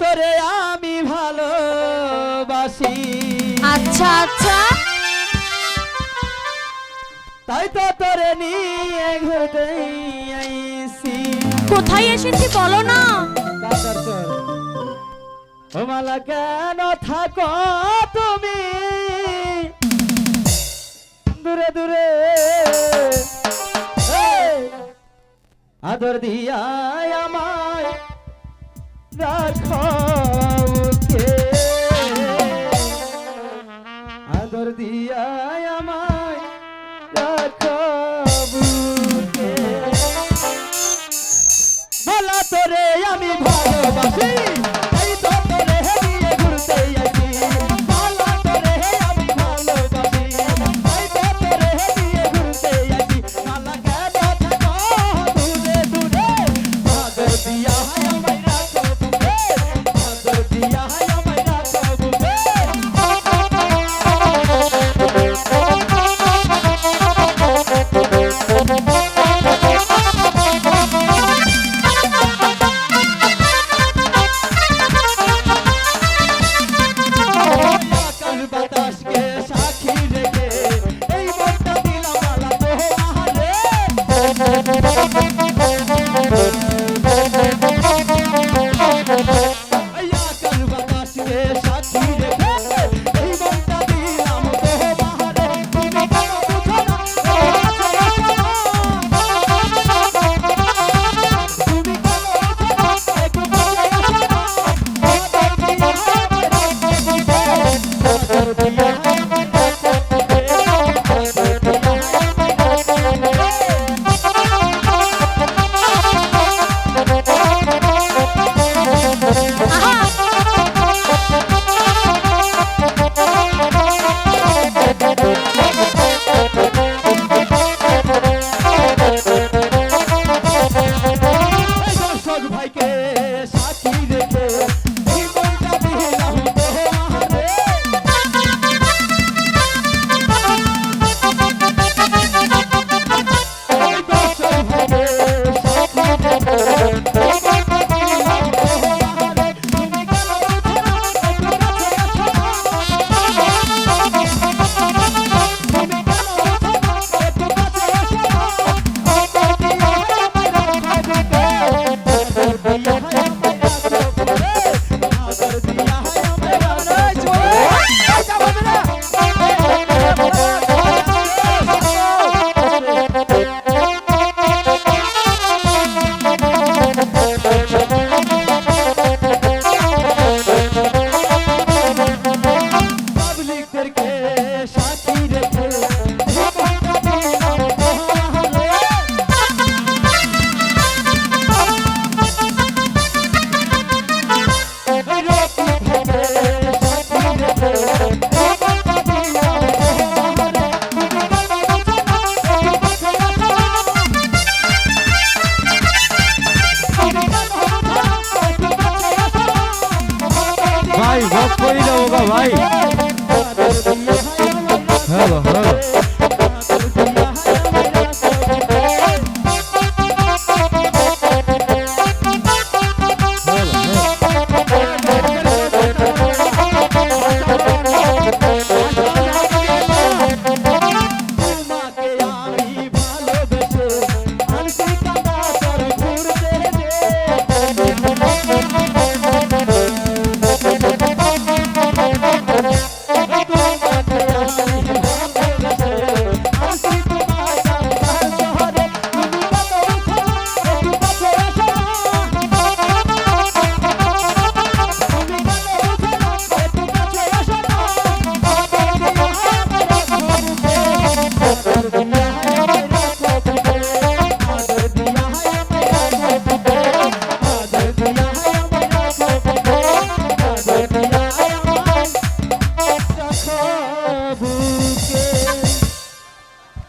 তোরে আমি ভালোবাসি। আচ্ছা আচ্ছা, তাই তো তোরে নিয়ে ঘুরতে আইছি। কোথায় এসেছি বলো না। ও মালা কেন থাকো তুমি দূরে দূরে, আদর দিয়া আমায় রাখো কে, আদর দিয়া আমায় রাখো বুকে। মালা তোরে আমি ভালোবাসি, তাই তো তোরে নিয়ে ঘুরতে আইছি। মালা তোরে আমি ভালোবাসি, তাই তো তোরে নিয়ে ঘুরতে আইছি। মালা কেন থাকো দূরে দূরে, আদর দিয়া আমায় রাখো বুকে, আদর দিয়া আমায় রাখো বুকে। বাতাসকে সাক্ষী রেখে এই মনটা দিলাম মালা তোমারে। আকাশ বাতাসকে সাক্ষী রেখে এই মনটা দিলাম তোমারে। তুমি কেন বুঝো না, তুমি কেন বুঝো না, একটু কাছে আসো না। দর্শক ভাইকে সাক্ষী রেখে এই মনটা দিলাম তোমারে। দর্শক ভাইকে সাক্ষী রেখে এই মনটা দিলাম তোমারে। তুমি কেন বুঝো না, একটু কাছে আসো না। তুমি কেন বুঝো না, একটু কাছে আসো না। আদর দিয়া আমায় রাখো বুকে, আদর দিয়া আমায় রাখো বুকে, আদর দিয়া আমায় রাখো পাবলিকদেরকে সাক্ষী রেখে এই মনটা দিলাম তোমারে। ভাই, ভাব করি না ওগা ভাই। Hello hello.